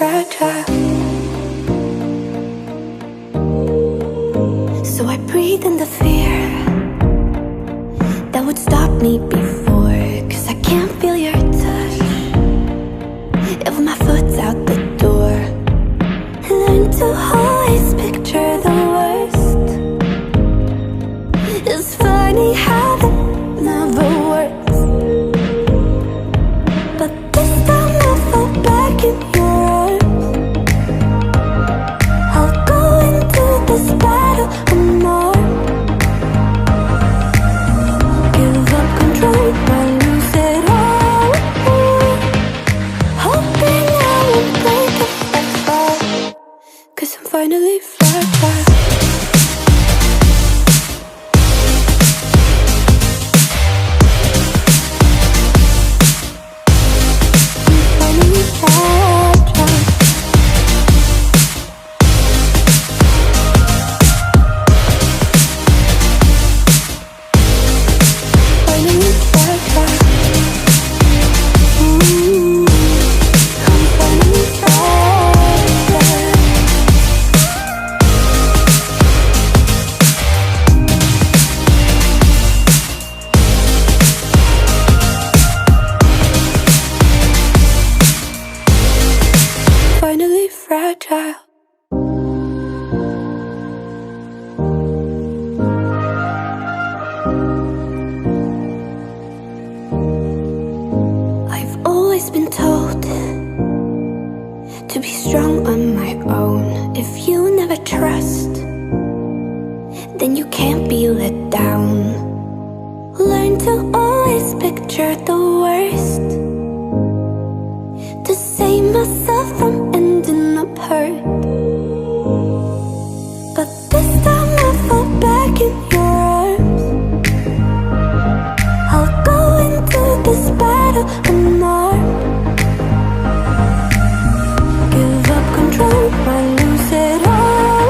fragile. So I breathe in the fear that would stop me before. 'Cause I can't feel your touch if my foot's out the door. Learn to always picture the worst. It's funny how that never works. But this time I fall back in your arms. I'll go into this battle unarmed. Give up control, I lose it all. Hoping I won't break if I fall. 'Cause I'm finally fragile. Fragile. I've always been told to be strong on my own. If you never trust, then you can't be let down. Learn to always picture the worst, to save myself from ending up hurt. But this time I fall back in your arms. I'll go into this battle unarmed. Give up control, I lose it all.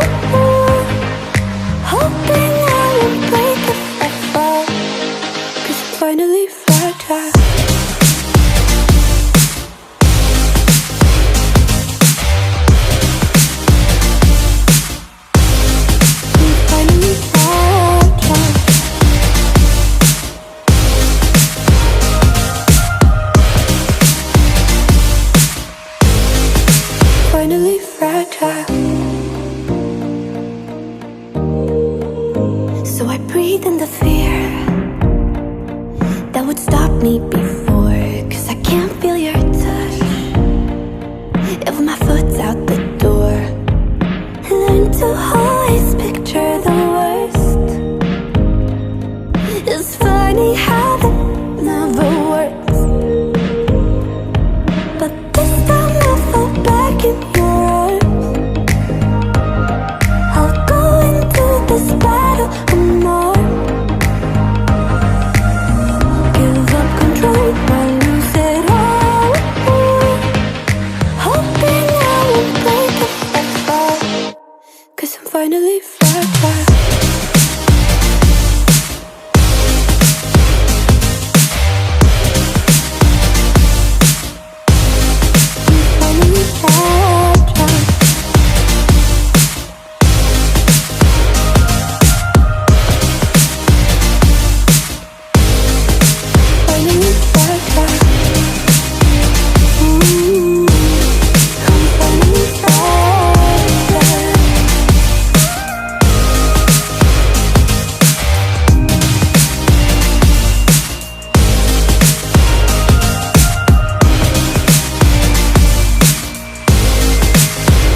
Hoping I won't break if I fall. 'Cause I'm finally fragile. Finally fragile. So I breathe in the fear that would stop me before. 'Cause I can't feel your touch if my foot's out the door. Learn to always picture the worst. It's funny how that never works. But this time I fall back in your arms. I'll go into this battle unarmed. Give up control, I lose it all. Hoping I won't break if I fall. 'Cause I'm finally fragile.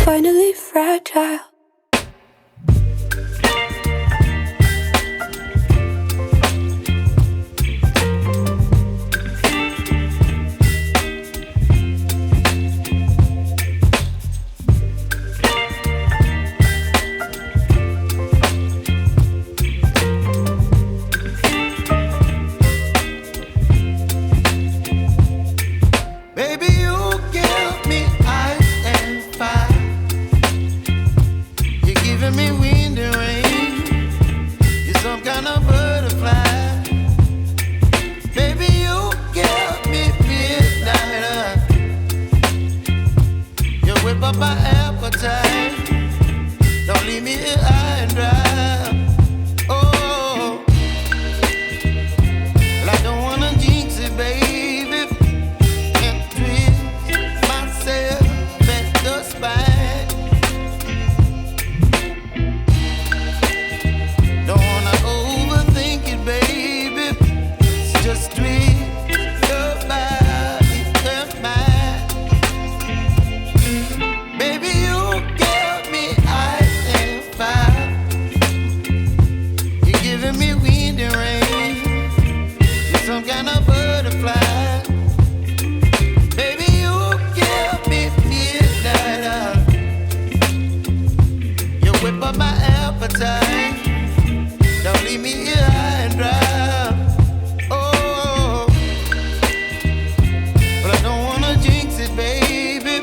Finally fragile. Baby, you give me ice and fire. whip up my appetite. Don't leave me here high and dry. Oh, well, I don't wanna jinx it, baby, and twist myself at the spine. Don't wanna overthink it, baby. It's just twist your body and mine. Baby, you give me ice and fire. You're giving me wind and rain. You're some kind of butterfly. Baby, you give me midnight. You whip up my appetite. Don't leave me here high and dry. Oh, but I don't wanna jinx it, baby.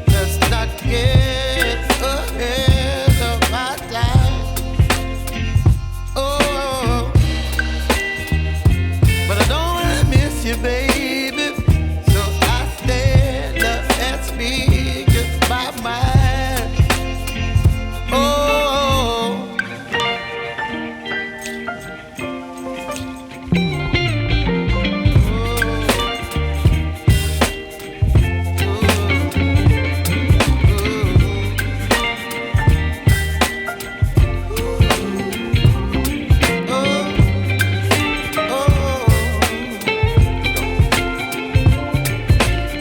Let's not get ahead of my time. Oh, but I don't wanna miss you, baby. So I stand up and speak just my mind. Oh.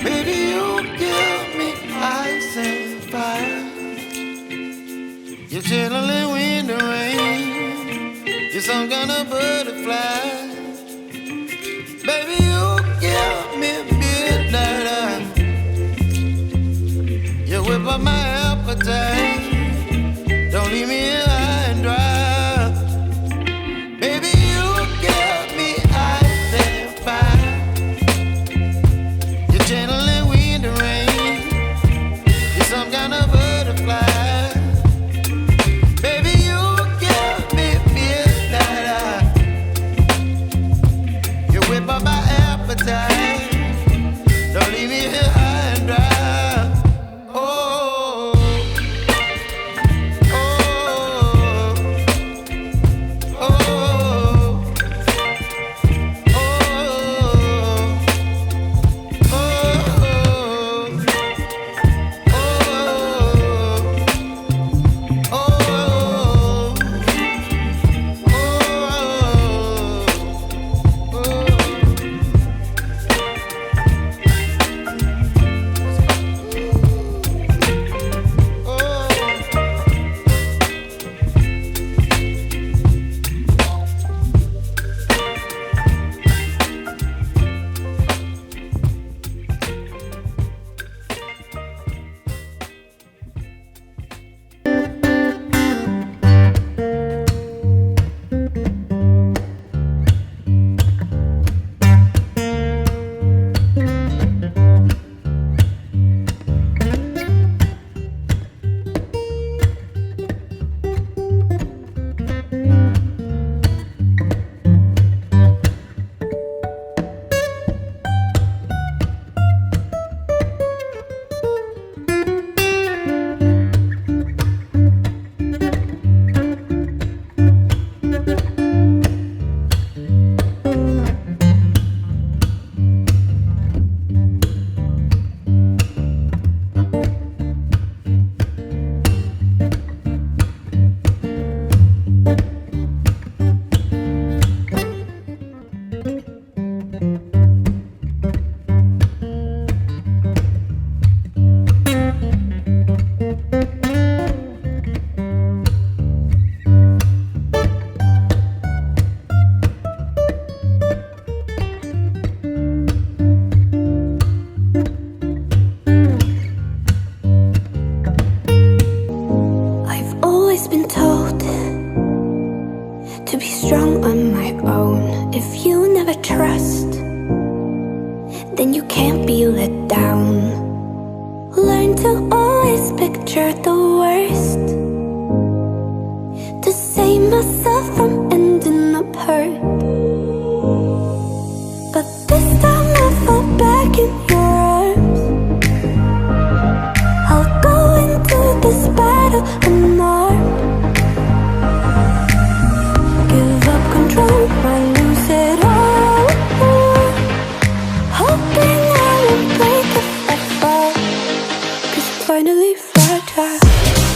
Baby, you give me ice and fire. You're channeling wind and rain. You're some kind of butterfly. Baby, you give me midnight. You whip up my appetite. Don't leave me here high and dry. Baby, you give me ice and fire. You're channeling wind and rain. You're some kind of butterfly. Baby, you give me midnight. You whip up my appetite. Don't leave me here high and dry. Oh, oh, oh, oh, then you can't be let down. Learn to always picture the worst, to save myself from ending up hurt. But this time I fall back in your arms. I'll go I try.